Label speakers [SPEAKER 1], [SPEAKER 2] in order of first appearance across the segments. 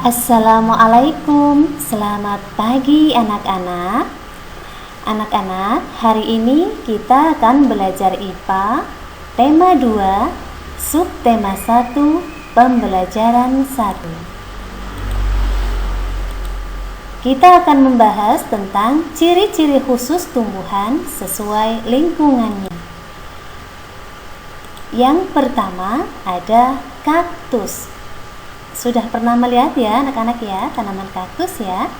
[SPEAKER 1] Assalamualaikum, selamat pagi anak-anak. Anak-anak, hari ini kita akan belajar IPA, tema 2, subtema 1, pembelajaran 1. Kita akan membahas tentang ciri-ciri khusus tumbuhan sesuai lingkungannya. Yang pertama ada kaktus. Sudah pernah melihat ya anak-anak ya tanaman kaktus ya.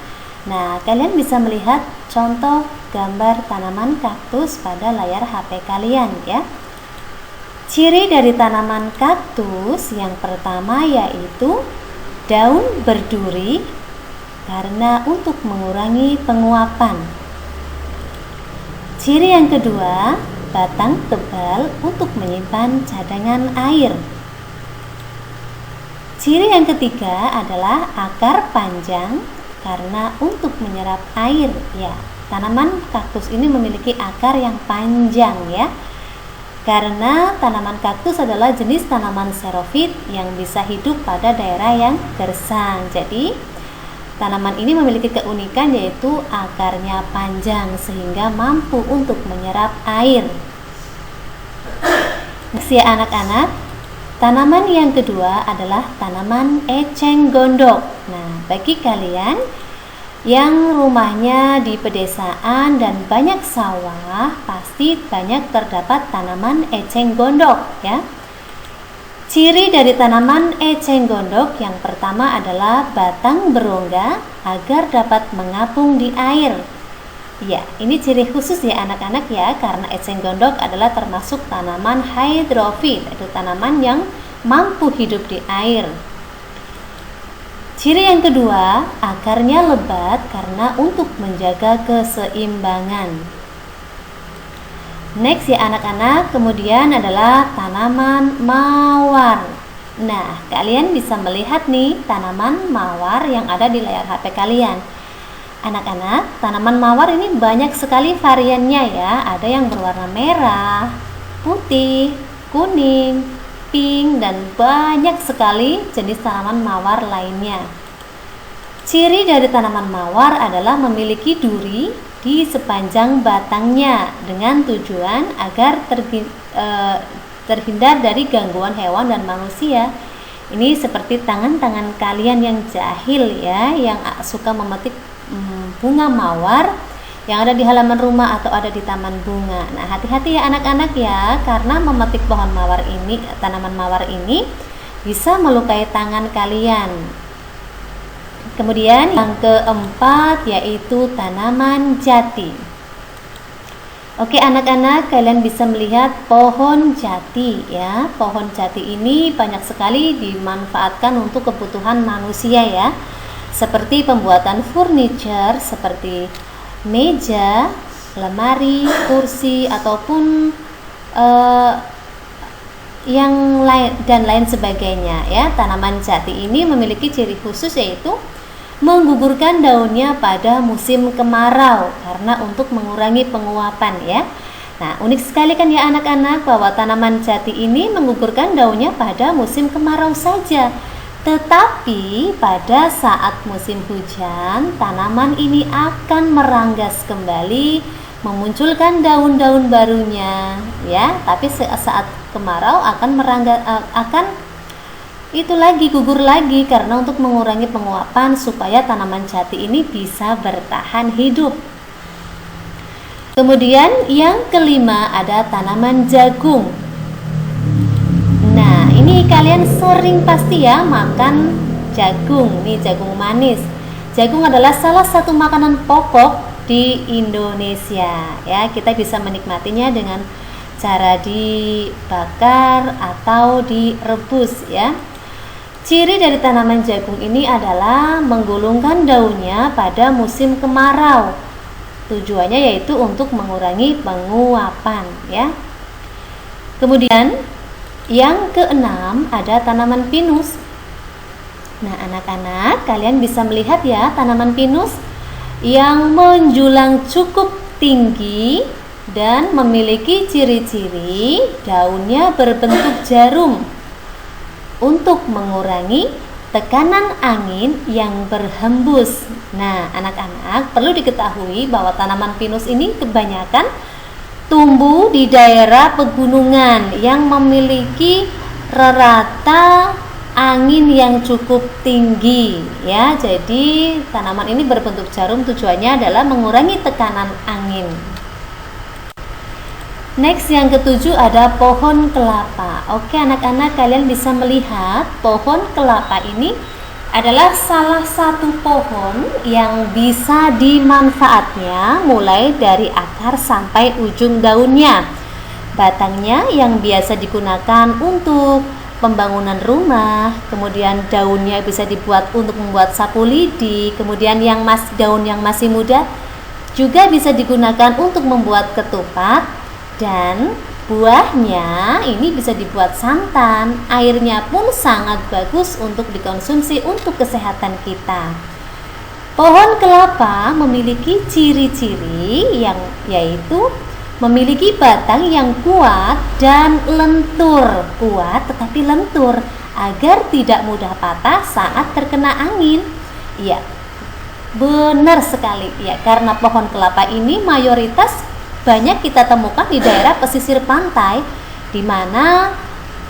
[SPEAKER 1] Nah, kalian bisa melihat contoh gambar tanaman kaktus pada layar HP kalian ya. Ciri dari tanaman kaktus yang pertama yaitu daun berduri karena untuk mengurangi penguapan. Ciri yang kedua, batang tebal untuk menyimpan cadangan air. Ciri yang ketiga adalah akar panjang karena untuk menyerap air ya. Tanaman kaktus ini memiliki akar yang panjang ya. Karena tanaman kaktus adalah jenis tanaman xerophyt yang bisa hidup pada daerah yang gersang. Jadi tanaman ini memiliki keunikan yaitu akarnya panjang sehingga mampu untuk menyerap air. Ya anak-anak, tanaman yang kedua adalah tanaman eceng gondok. Nah, bagi kalian yang rumahnya di pedesaan dan banyak sawah, pasti banyak terdapat tanaman eceng gondok ya. Ciri dari tanaman eceng gondok yang pertama adalah batang berongga agar dapat mengapung di air. Ya, ini ciri khusus ya anak-anak ya, karena eceng gondok adalah termasuk tanaman hidrofit, itu tanaman yang mampu hidup di air. Ciri yang kedua, akarnya lebat karena untuk menjaga keseimbangan. Next ya anak-anak, kemudian adalah tanaman mawar. Nah, kalian bisa melihat nih tanaman mawar yang ada di layar HP kalian. Anak-anak, tanaman mawar ini banyak sekali variannya ya. Ada yang berwarna merah, putih, kuning, pink, dan banyak sekali jenis tanaman mawar lainnya. Ciri dari tanaman mawar adalah memiliki duri di sepanjang batangnya dengan tujuan agar terhindar dari gangguan hewan dan manusia. Ini seperti tangan-tangan kalian yang jahil ya, yang suka memetik bunga mawar yang ada di halaman rumah atau ada di taman bunga. Nah, hati-hati ya anak-anak ya, karena memetik pohon mawar ini, tanaman mawar ini bisa melukai tangan kalian. Kemudian yang keempat yaitu tanaman jati. Oke anak-anak, kalian bisa melihat pohon jati ya. Pohon jati ini banyak sekali dimanfaatkan untuk kebutuhan manusia ya. Seperti pembuatan furniture seperti meja, lemari, kursi ataupun yang lain dan lain sebagainya ya. Tanaman jati ini memiliki ciri khusus yaitu menggugurkan daunnya pada musim kemarau karena untuk mengurangi penguapan ya. Nah, unik sekali kan ya anak-anak bahwa tanaman jati ini menggugurkan daunnya pada musim kemarau saja. Tetapi pada saat musim hujan, tanaman ini akan meranggas kembali, memunculkan daun-daun barunya, ya. Tapi saat kemarau akan gugur lagi karena untuk mengurangi penguapan supaya tanaman jati ini bisa bertahan hidup. Kemudian yang kelima ada tanaman jagung. Nah, ini kalian sering pasti ya makan jagung, nih jagung manis. Jagung adalah salah satu makanan pokok di Indonesia ya. Kita bisa menikmatinya dengan cara dibakar atau direbus ya. Ciri dari tanaman jagung ini adalah menggulungkan daunnya pada musim kemarau. Tujuannya yaitu untuk mengurangi penguapan ya. Kemudian yang keenam ada tanaman pinus. Nah anak-anak, kalian bisa melihat ya tanaman pinus yang menjulang cukup tinggi dan memiliki ciri-ciri daunnya berbentuk jarum untuk mengurangi tekanan angin yang berhembus. Nah, anak-anak perlu diketahui bahwa tanaman pinus ini kebanyakan tumbuh di daerah pegunungan yang memiliki rata angin yang cukup tinggi ya. Jadi tanaman ini berbentuk jarum, tujuannya adalah mengurangi tekanan angin. Next, yang ketujuh ada pohon kelapa. Oke anak-anak, kalian bisa melihat pohon kelapa ini adalah salah satu pohon yang bisa dimanfaatnya mulai dari akar sampai ujung daunnya. Batangnya yang biasa digunakan untuk pembangunan rumah, kemudian daunnya bisa dibuat untuk membuat sapu lidi, kemudian daun yang masih muda juga bisa digunakan untuk membuat ketupat. Dan buahnya ini bisa dibuat santan, airnya pun sangat bagus untuk dikonsumsi untuk kesehatan kita. Pohon kelapa memiliki ciri-ciri yaitu memiliki batang yang kuat dan lentur, kuat tetapi lentur agar tidak mudah patah saat terkena angin. Ya, benar sekali ya, karena pohon kelapa ini mayoritas banyak kita temukan di daerah pesisir pantai, di mana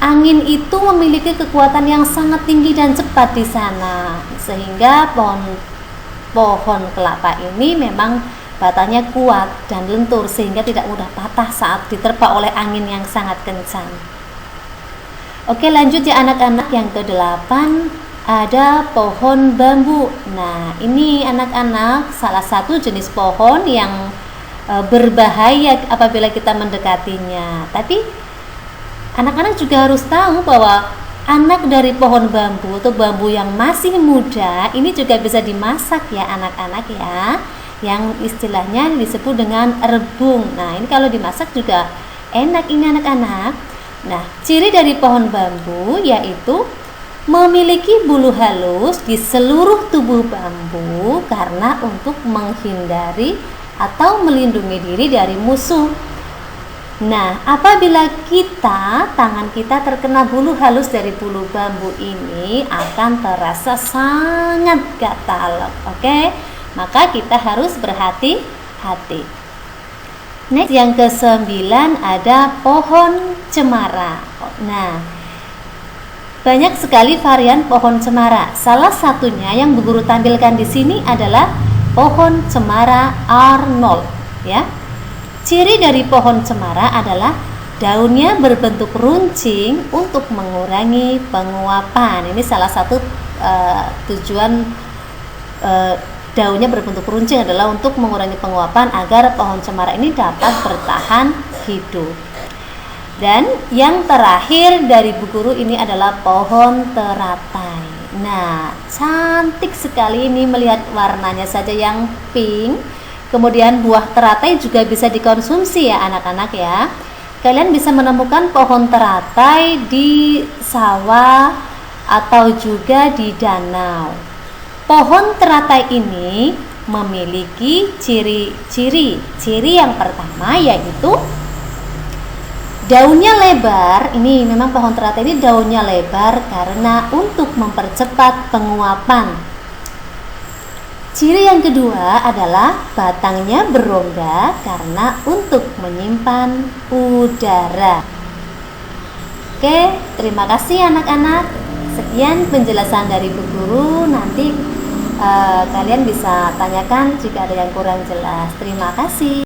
[SPEAKER 1] angin itu memiliki kekuatan yang sangat tinggi dan cepat di sana, sehingga pohon kelapa ini memang batangnya kuat dan lentur sehingga tidak mudah patah saat diterpa oleh angin yang sangat kencang. Oke, lanjut ya anak-anak, yang ke-8 ada pohon bambu. Nah, ini anak-anak salah satu jenis pohon yang berbahaya apabila kita mendekatinya. Tapi anak-anak juga harus tahu bahwa anak dari pohon bambu atau bambu yang masih muda ini juga bisa dimasak ya anak-anak ya, yang istilahnya disebut dengan rebung. Nah, ini kalau dimasak juga enak ini anak-anak. Nah, ciri dari pohon bambu yaitu memiliki bulu halus di seluruh tubuh bambu karena untuk menghindari atau melindungi diri dari musuh. Nah, apabila tangan kita terkena bulu halus dari bulu bambu ini akan terasa sangat gatal. Oke, maka kita harus berhati-hati. Next, yang ke-9 ada pohon cemara. Nah, banyak sekali varian pohon cemara. Salah satunya yang Bu Guru tampilkan di sini adalah pohon cemara Arnold ya. Ciri dari pohon cemara adalah daunnya berbentuk runcing untuk mengurangi penguapan. Ini salah satu tujuan daunnya berbentuk runcing adalah untuk mengurangi penguapan agar pohon cemara ini dapat bertahan hidup. Dan yang terakhir dari Bu Guru ini adalah pohon teratai. Nah, cantik sekali ini, melihat warnanya saja yang pink. Kemudian buah teratai juga bisa dikonsumsi ya anak-anak ya. Kalian bisa menemukan pohon teratai di sawah atau juga di danau. Pohon teratai ini memiliki ciri-ciri. Ciri yang pertama yaitu daunnya lebar. Ini memang pohon teratai ini daunnya lebar karena untuk mempercepat penguapan. Ciri yang kedua adalah batangnya berongga karena untuk menyimpan udara. Oke, terima kasih anak-anak. Sekian penjelasan dari Bu Guru. Nanti kalian bisa tanyakan jika ada yang kurang jelas. Terima kasih.